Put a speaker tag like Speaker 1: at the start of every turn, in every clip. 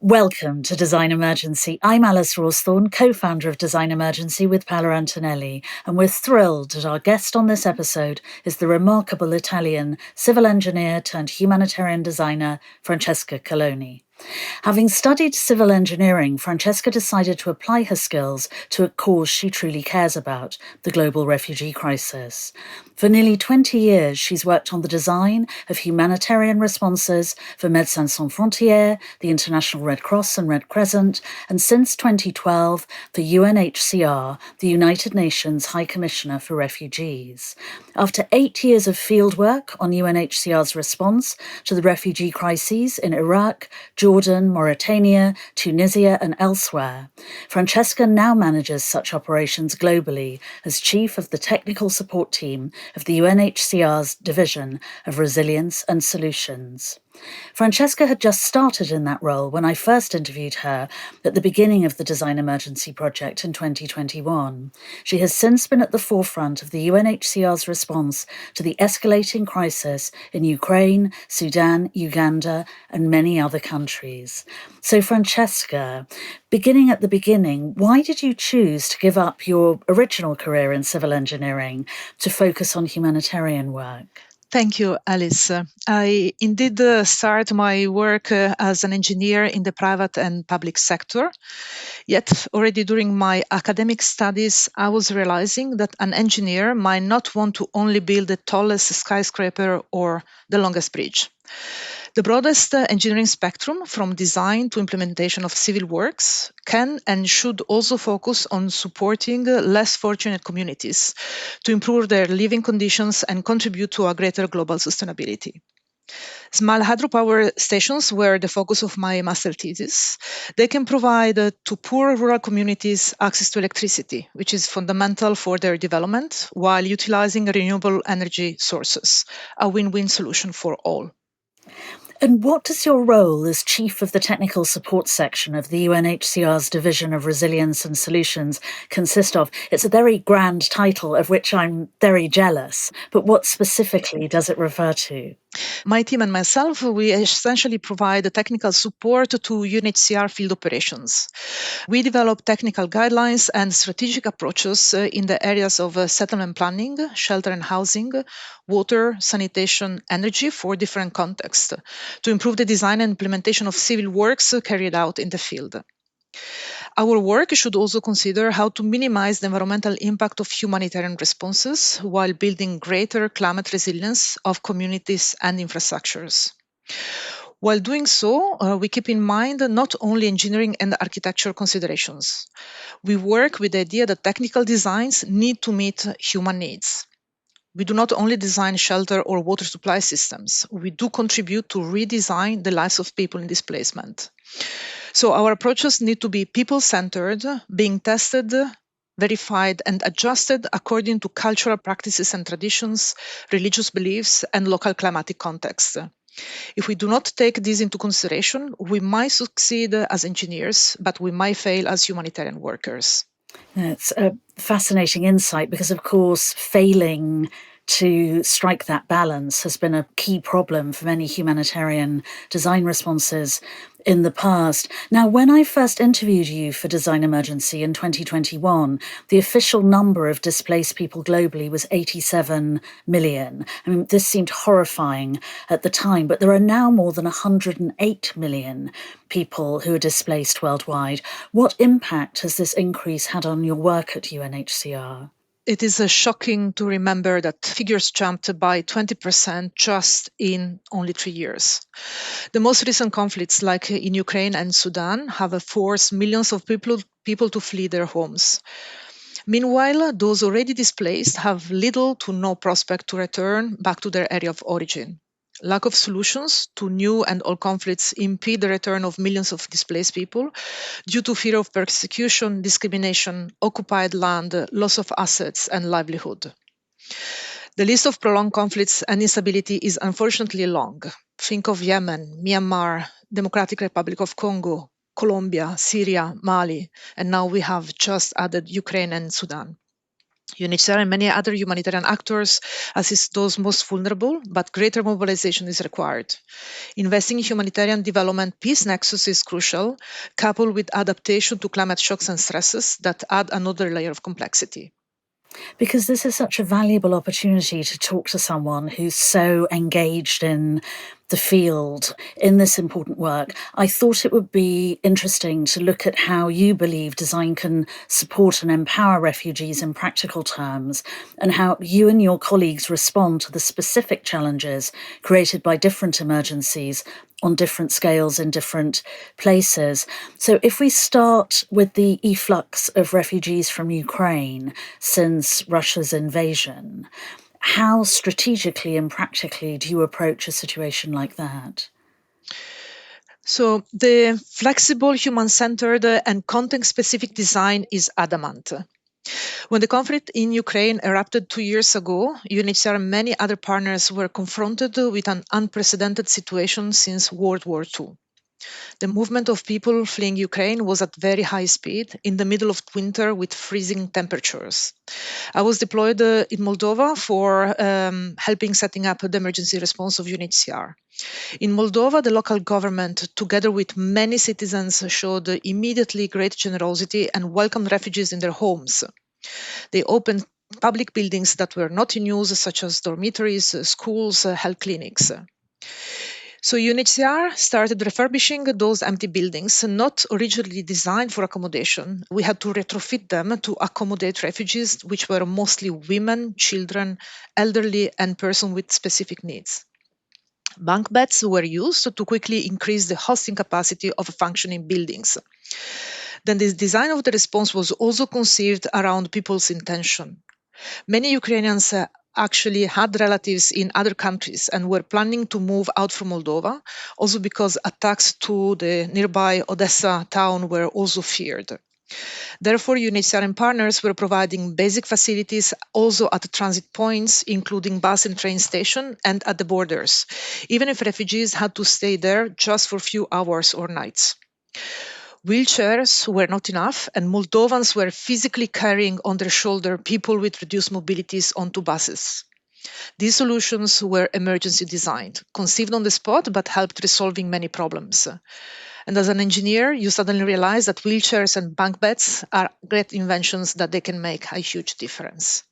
Speaker 1: Welcome to Design Emergency. I'm Alice Rawsthorn, co-founder of Design Emergency with Paola Antonelli, and we're thrilled that our guest on this episode is the remarkable Italian civil engineer turned humanitarian designer, Francesca Coloni. Having studied civil engineering, Francesca decided to apply her skills to a cause she truly cares about, the global refugee crisis. For nearly 20 years, she's worked on the design of humanitarian responses for Médecins Sans Frontières, the International Red Cross and Red Crescent, and since 2012, for UNHCR, the United Nations High Commissioner for Refugees. After 8 years of fieldwork on UNHCR's response to the refugee crises in Iraq, Jordan, Mauritania, Tunisia, and elsewhere, Francesca now manages such operations globally as chief of the technical support team of the UNHCR's Division of Resilience and Solutions. Francesca had just started in that role when I first interviewed her at the beginning of the Design Emergency project in 2021. She has since been at the forefront of the UNHCR's response to the escalating crisis in Ukraine, Sudan, Uganda, and many other countries. So, Francesca, beginning at the beginning, why did you choose to give up your original career in civil engineering to focus on humanitarian work?
Speaker 2: Thank you, Alice. I indeed start my work as an engineer in the private and public sector. Yet, already during my academic studies, I was realizing that an engineer might not want to only build the tallest skyscraper or the longest bridge. The broadest engineering spectrum, from design to implementation of civil works, can and should also focus on supporting less fortunate communities to improve their living conditions and contribute to a greater global sustainability. Small hydropower stations were the focus of my master thesis. They can provide to poor rural communities access to electricity, which is fundamental for their development, while utilizing renewable energy sources, a win-win solution for all.
Speaker 1: And what does your role as Chief of the Technical Support Section of the UNHCR's Division of Resilience and Solutions consist of? It's a very grand title of which I'm very jealous, but what specifically does it refer to?
Speaker 2: My team and myself, we essentially provide technical support to UNHCR field operations. We develop technical guidelines and strategic approaches in the areas of settlement planning, shelter and housing, water, sanitation, energy for different contexts to improve the design and implementation of civil works carried out in the field. Our work should also consider how to minimize the environmental impact of humanitarian responses while building greater climate resilience of communities and infrastructures. While doing so, we keep in mind not only engineering and architecture considerations. We work with the idea that technical designs need to meet human needs. We do not only design shelter or water supply systems, we do contribute to redesign the lives of people in displacement. So our approaches need to be people-centered, being tested, verified, and adjusted according to cultural practices and traditions, religious beliefs, and local climatic context. If we do not take these into consideration, we might succeed as engineers, but we might fail as humanitarian workers.
Speaker 1: It's a fascinating insight because, of course, failing to strike that balance has been a key problem for many humanitarian design responses in the past. Now, when I first interviewed you for Design Emergency in 2021, the official number of displaced people globally was 87 million. I mean, this seemed horrifying at the time, but there are now more than 108 million people who are displaced worldwide. What impact has this increase had on your work at UNHCR?
Speaker 2: It is shocking to remember that figures jumped by 20% just in only 3 years. The most recent conflicts, like in Ukraine and Sudan, have forced millions of people to flee their homes. Meanwhile, those already displaced have little to no prospect to return back to their area of origin. Lack of solutions to new and old conflicts impede the return of millions of displaced people due to fear of persecution, discrimination, occupied land, loss of assets, and livelihood. The list of prolonged conflicts and instability is unfortunately long. Think of Yemen, Myanmar, Democratic Republic of Congo, Colombia, Syria, Mali, and now we have just added Ukraine and Sudan. UNHCR and many other humanitarian actors assist those most vulnerable, but greater mobilization is required. Investing in humanitarian development peace nexus is crucial, coupled with adaptation to climate shocks and stresses that add another layer of complexity.
Speaker 1: Because this is such a valuable opportunity to talk to someone who's so engaged in the field in this important work, I thought it would be interesting to look at how you believe design can support and empower refugees in practical terms, and how you and your colleagues respond to the specific challenges created by different emergencies on different scales in different places. So if we start with the efflux of refugees from Ukraine since Russia's invasion, how strategically and practically do you approach a situation like that?
Speaker 2: So, the flexible, human centered, and context specific design is adamant. When the conflict in Ukraine erupted 2 years ago, UNHCR and many other partners were confronted with an unprecedented situation since World War II. The movement of people fleeing Ukraine was at very high speed in the middle of winter with freezing temperatures. I was deployed in Moldova for helping setting up the emergency response of UNHCR. In Moldova, the local government, together with many citizens, showed immediately great generosity and welcomed refugees in their homes. They opened public buildings that were not in use, such as dormitories, schools, health clinics. So UNHCR started refurbishing those empty buildings, not originally designed for accommodation. We had to retrofit them to accommodate refugees, which were mostly women, children, elderly, and persons with specific needs. Bunk beds were used to quickly increase the hosting capacity of functioning buildings. Then the design of the response was also conceived around people's intention. Many Ukrainians actually had relatives in other countries and were planning to move out from Moldova, also because attacks to the nearby Odessa town were also feared. Therefore, UNHCR and partners were providing basic facilities also at the transit points, including bus and train station and at the borders, even if refugees had to stay there just for a few hours or nights. Wheelchairs were not enough, and Moldovans were physically carrying on their shoulder people with reduced mobilities onto buses. These solutions were emergency designed, conceived on the spot, but helped resolving many problems. And as an engineer, you suddenly realize that wheelchairs and bunk beds are great inventions that they can make a huge difference.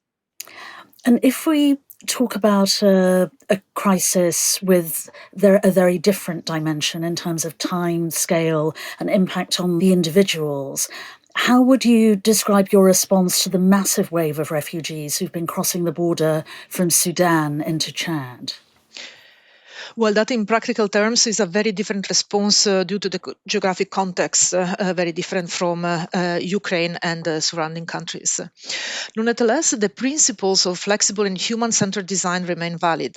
Speaker 1: And if we talk about a crisis with a very different dimension in terms of time, scale, and impact on the individuals, how would you describe your response to the massive wave of refugees who've been crossing the border from Sudan into Chad?
Speaker 2: Well, that in practical terms is a very different response due to the geographic context, very different from Ukraine and the surrounding countries. Nonetheless, the principles of flexible and human centered design remain valid.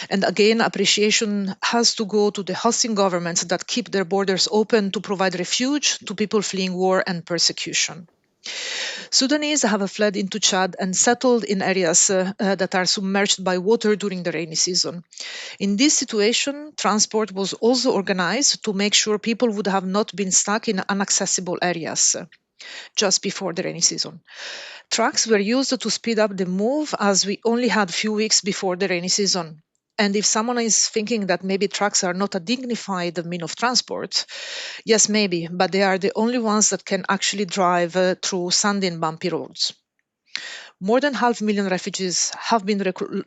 Speaker 2: And again, appreciation has to go to the hosting governments that keep their borders open to provide refuge to people fleeing war and persecution. Sudanese have fled into Chad and settled in areas that are submerged by water during the rainy season. In this situation, transport was also organized to make sure people would have not been stuck in inaccessible areas just before the rainy season. Trucks were used to speed up the move as we only had few weeks before the rainy season. And if someone is thinking that maybe trucks are not a dignified mean of transport, yes, maybe, but they are the only ones that can actually drive through sandy and bumpy roads. More than 500,000 refugees have been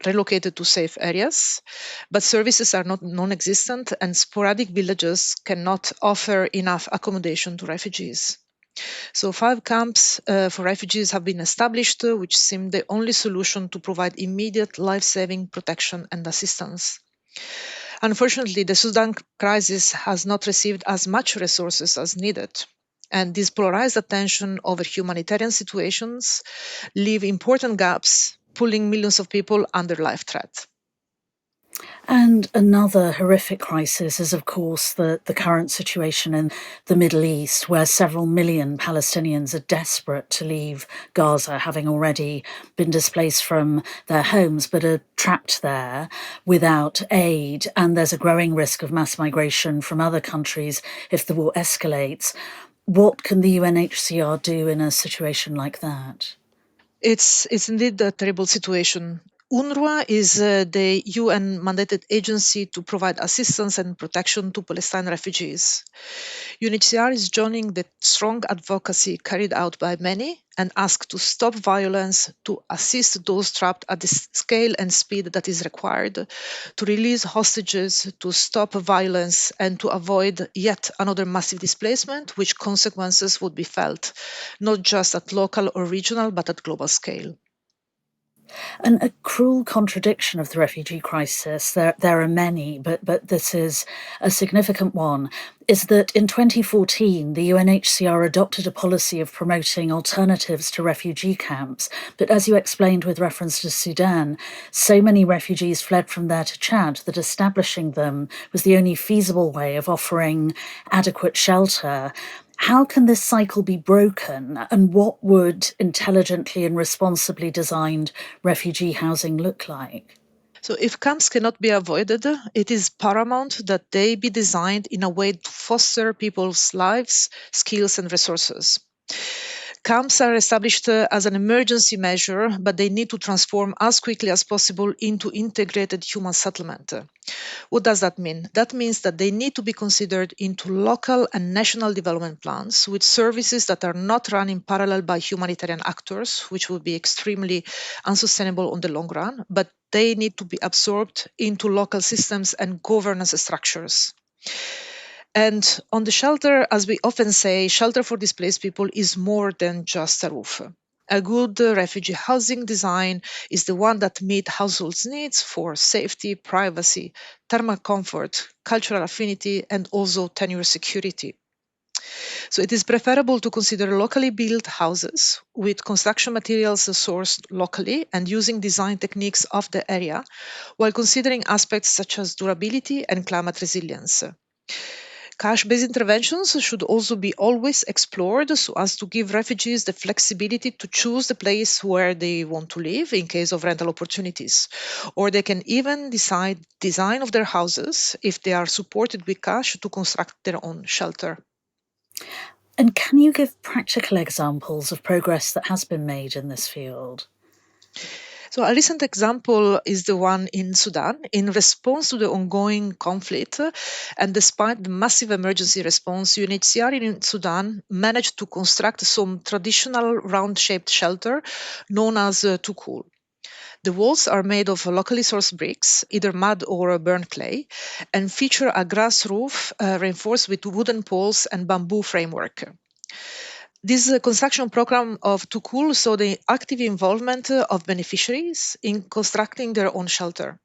Speaker 2: relocated to safe areas, but services are not non-existent and sporadic villages cannot offer enough accommodation to refugees. So 5 camps for refugees have been established, which seem the only solution to provide immediate life-saving protection and assistance. Unfortunately, the Sudan crisis has not received as much resources as needed. And this polarized attention over humanitarian situations leave important gaps, pulling millions of people under life threat.
Speaker 1: And another horrific crisis is, of course, the current situation in the Middle East, where several million Palestinians are desperate to leave Gaza, having already been displaced from their homes, but are trapped there without aid. And there's a growing risk of mass migration from other countries if the war escalates. What can the UNHCR do in a situation like that?
Speaker 2: It's indeed a terrible situation. UNRWA is the UN mandated agency to provide assistance and protection to Palestine refugees. UNHCR is joining the strong advocacy carried out by many and asks to stop violence, to assist those trapped at the scale and speed that is required, to release hostages, to stop violence, and to avoid yet another massive displacement, which consequences would be felt, not just at local or regional, but at global scale.
Speaker 1: And a cruel contradiction of the refugee crisis, there are many, but this is a significant one, is that in 2014, the UNHCR adopted a policy of promoting alternatives to refugee camps. But as you explained with reference to Sudan, so many refugees fled from there to Chad that establishing them was the only feasible way of offering adequate shelter. How can this cycle be broken, and what would intelligently and responsibly designed refugee housing look like?
Speaker 2: So, if camps cannot be avoided, it is paramount that they be designed in a way to foster people's lives, skills, and resources. Camps are established as an emergency measure, but they need to transform as quickly as possible into integrated human settlement. What does that mean? That means that they need to be considered into local and national development plans with services that are not run in parallel by humanitarian actors, which would be extremely unsustainable on the long run, but they need to be absorbed into local systems and governance structures. And on the shelter, as we often say, shelter for displaced people is more than just a roof. A good refugee housing design is the one that meets households' needs for safety, privacy, thermal comfort, cultural affinity, and also tenure security. So it is preferable to consider locally built houses with construction materials sourced locally and using design techniques of the area, while considering aspects such as durability and climate resilience. Cash-based interventions should also be always explored so as to give refugees the flexibility to choose the place where they want to live in case of rental opportunities. Or they can even decide design of their houses if they are supported with cash to construct their own shelter.
Speaker 1: And can you give practical examples of progress that has been made in this field?
Speaker 2: So, a recent example is the one in Sudan. In response to the ongoing conflict, and despite the massive emergency response, UNHCR in Sudan managed to construct some traditional round shaped shelter known as tukul. The walls are made of locally sourced bricks, either mud or burnt clay, and feature a grass roof reinforced with wooden poles and bamboo framework. This construction program of Tukul saw the active involvement of beneficiaries in constructing their own shelter.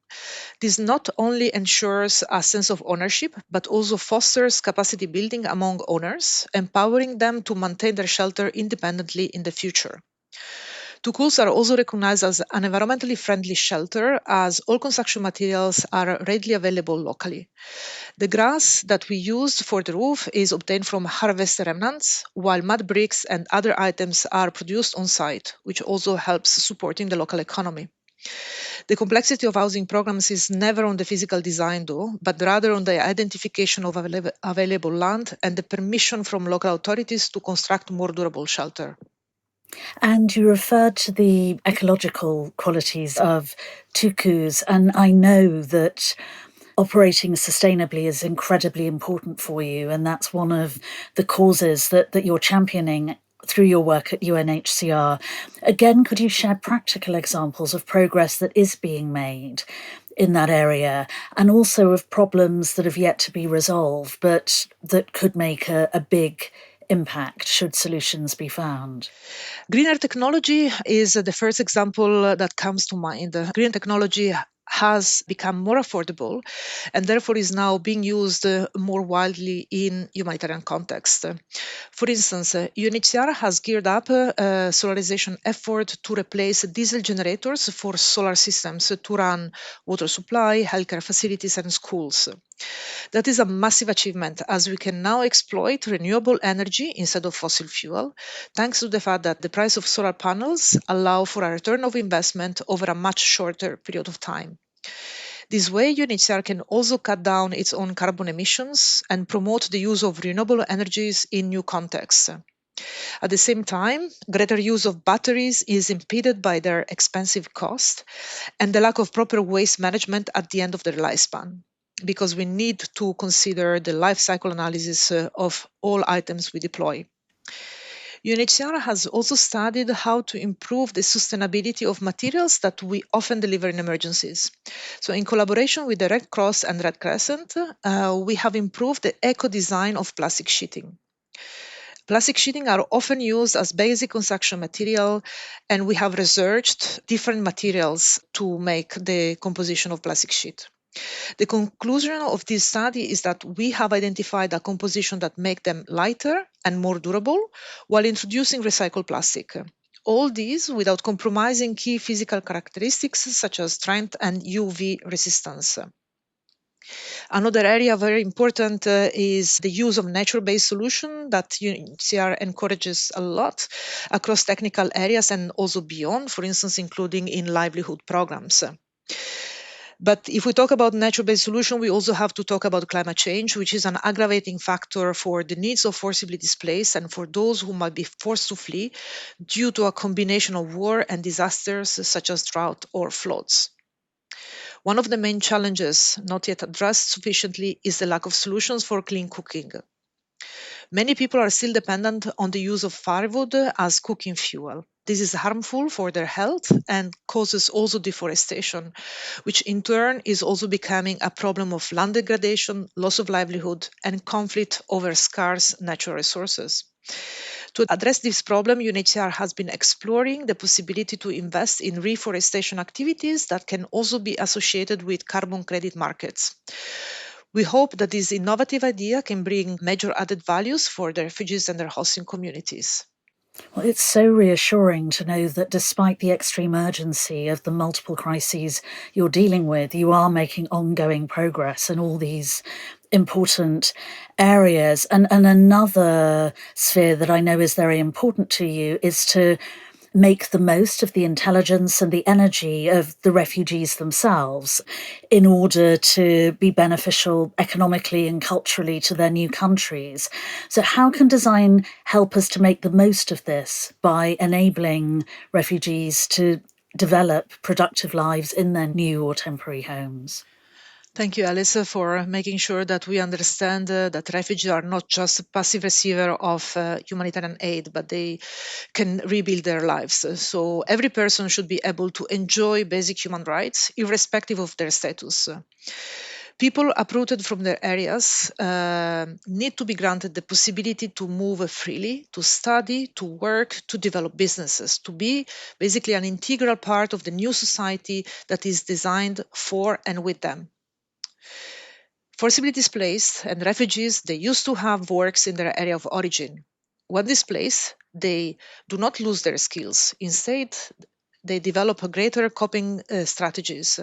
Speaker 2: This not only ensures a sense of ownership, but also fosters capacity building among owners, empowering them to maintain their shelter independently in the future. Tukuls are also recognized as an environmentally friendly shelter as all construction materials are readily available locally. The grass that we used for the roof is obtained from harvest remnants, while mud bricks and other items are produced on site, which also helps supporting the local economy. The complexity of housing programs is never on the physical design, though, but rather on the identification of available land and the permission from local authorities to construct more durable shelter.
Speaker 1: And you referred to the ecological qualities of tukus, and I know that operating sustainably is incredibly important for you, and that's one of the causes that you're championing through your work at UNHCR. Again, could you share practical examples of progress that is being made in that area, and also of problems that have yet to be resolved, but that could make a big impact should solutions be found?
Speaker 2: Greener technology is the first example that comes to mind. Green technology has become more affordable and therefore is now being used more widely in humanitarian context. For instance, UNHCR has geared up a solarization effort to replace diesel generators for solar systems to run water supply, healthcare facilities, and schools. That is a massive achievement as we can now exploit renewable energy instead of fossil fuel, thanks to the fact that the price of solar panels allow for a return of investment over a much shorter period of time. This way, UNHCR can also cut down its own carbon emissions and promote the use of renewable energies in new contexts. At the same time, greater use of batteries is impeded by their expensive cost and the lack of proper waste management at the end of their lifespan, because we need to consider the life cycle analysis of all items we deploy. UNHCR has also studied how to improve the sustainability of materials that we often deliver in emergencies. So, in collaboration with the Red Cross and Red Crescent, we have improved the eco design of plastic sheeting. Plastic sheeting are often used as basic construction material, and we have researched different materials to make the composition of plastic sheet. The conclusion of this study is that we have identified a composition that make them lighter and more durable while introducing recycled plastic. All these without compromising key physical characteristics such as strength and UV resistance. Another area very important is the use of nature-based solution that UNHCR encourages a lot across technical areas and also beyond, for instance, including in livelihood programs. But if we talk about nature-based solution, we also have to talk about climate change, which is an aggravating factor for the needs of forcibly displaced and for those who might be forced to flee due to a combination of war and disasters such as drought or floods. One of the main challenges not yet addressed sufficiently is the lack of solutions for clean cooking. Many people are still dependent on the use of firewood as cooking fuel. This is harmful for their health and causes also deforestation, which in turn is also becoming a problem of land degradation, loss of livelihood, and conflict over scarce natural resources. To address this problem, UNHCR has been exploring the possibility to invest in reforestation activities that can also be associated with carbon credit markets. We hope that this innovative idea can bring major added values for the refugees and their hosting communities.
Speaker 1: Well, it's so reassuring to know that despite the extreme urgency of the multiple crises you're dealing with, you are making ongoing progress in all these important areas. And another sphere that I know is very important to you is to make the most of the intelligence and the energy of the refugees themselves in order to be beneficial economically and culturally to their new countries. So, how can design help us to make the most of this by enabling refugees to develop productive lives in their new or temporary homes?
Speaker 2: Thank you, Alice, for making sure that we understand that refugees are not just a passive receiver of humanitarian aid, but they can rebuild their lives. So every person should be able to enjoy basic human rights, irrespective of their status. People uprooted from their areas need to be granted the possibility to move freely, to study, to work, to develop businesses, to be basically an integral part of the new society that is designed for and with them. Forcibly displaced and refugees, they used to have works in their area of origin. When displaced, they do not lose their skills. Instead, they develop a greater coping strategies.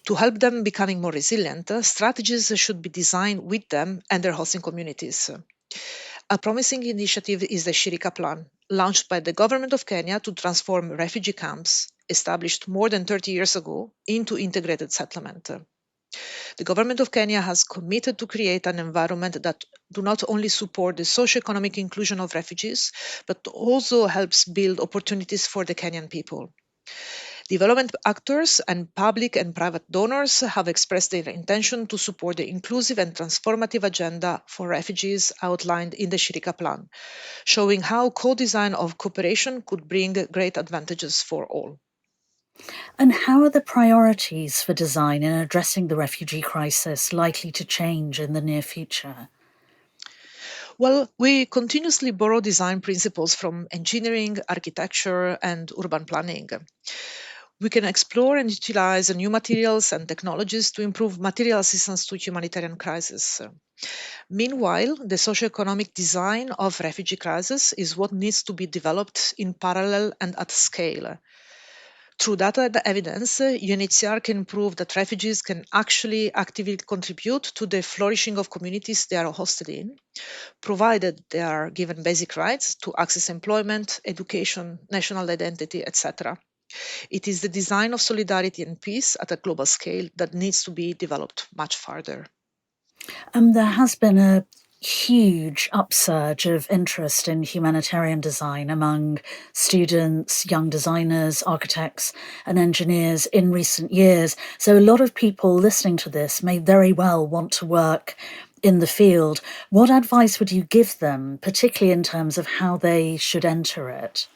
Speaker 2: To help them becoming more resilient, strategies should be designed with them and their hosting communities. A promising initiative is the Shirika Plan, launched by the government of Kenya to transform refugee camps, established more than 30 years ago, into integrated settlement. The government of Kenya has committed to create an environment that do not only support the socio-economic inclusion of refugees, but also helps build opportunities for the Kenyan people. Development actors and public and private donors have expressed their intention to support the inclusive and transformative agenda for refugees outlined in the Shirika Plan, showing how co-design of cooperation could bring great advantages for all.
Speaker 1: And how are the priorities for design in addressing the refugee crisis likely to change in the near future?
Speaker 2: Well, we continuously borrow design principles from engineering, architecture, and urban planning. We can explore and utilize new materials and technologies to improve material assistance to humanitarian crises. Meanwhile, the socioeconomic design of refugee crisis is what needs to be developed in parallel and at scale. Through data and evidence, UNHCR can prove that refugees can actually actively contribute to the flourishing of communities they are hosted in, provided they are given basic rights to access employment, education, national identity, etc. It is the design of solidarity and peace at a global scale that needs to be developed much further.
Speaker 1: There has been a huge upsurge of interest in humanitarian design among students, young designers, architects, and engineers in recent years. So a lot of people listening to this may very well want to work in the field. What advice would you give them, particularly in terms of how they should enter it?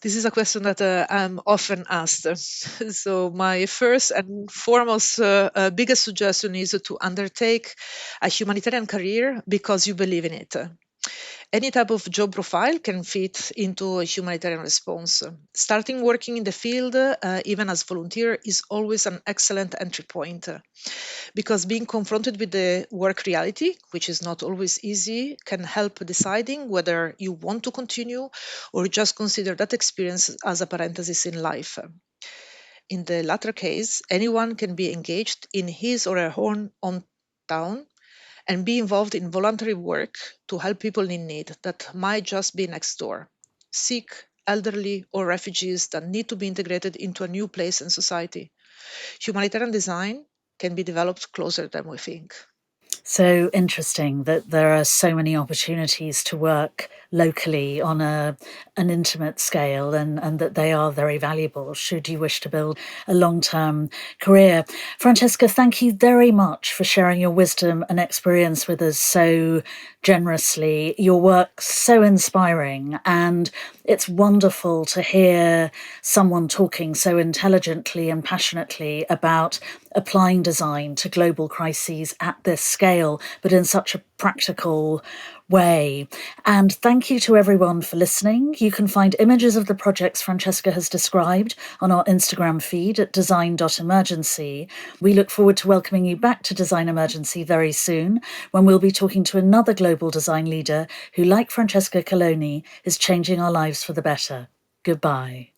Speaker 2: This is a question that I'm often asked. So, my first and foremost biggest suggestion is to undertake a humanitarian career because you believe in it. Any type of job profile can fit into a humanitarian response. Starting working in the field, even as volunteer, is always an excellent entry point because being confronted with the work reality, which is not always easy, can help deciding whether you want to continue or just consider that experience as a parenthesis in life. In the latter case, anyone can be engaged in his or her own town and be involved in voluntary work to help people in need that might just be next door, sick, elderly, or refugees that need to be integrated into a new place and society. Humanitarian design can be developed closer than we think.
Speaker 1: So interesting that there are so many opportunities to work locally on an intimate scale, and that they are very valuable should you wish to build a long-term career. Francesca, thank you very much for sharing your wisdom and experience with us so generously. Your work's so inspiring, and it's wonderful to hear someone talking so intelligently and passionately about applying design to global crises at this scale, but in such a practical way. And thank you to everyone for listening. You can find images of the projects Francesca has described on our Instagram feed at design.emergency. We look forward to welcoming you back to Design Emergency very soon, when we'll be talking to another global design leader who, like Francesca Coloni, is changing our lives for the better. Goodbye.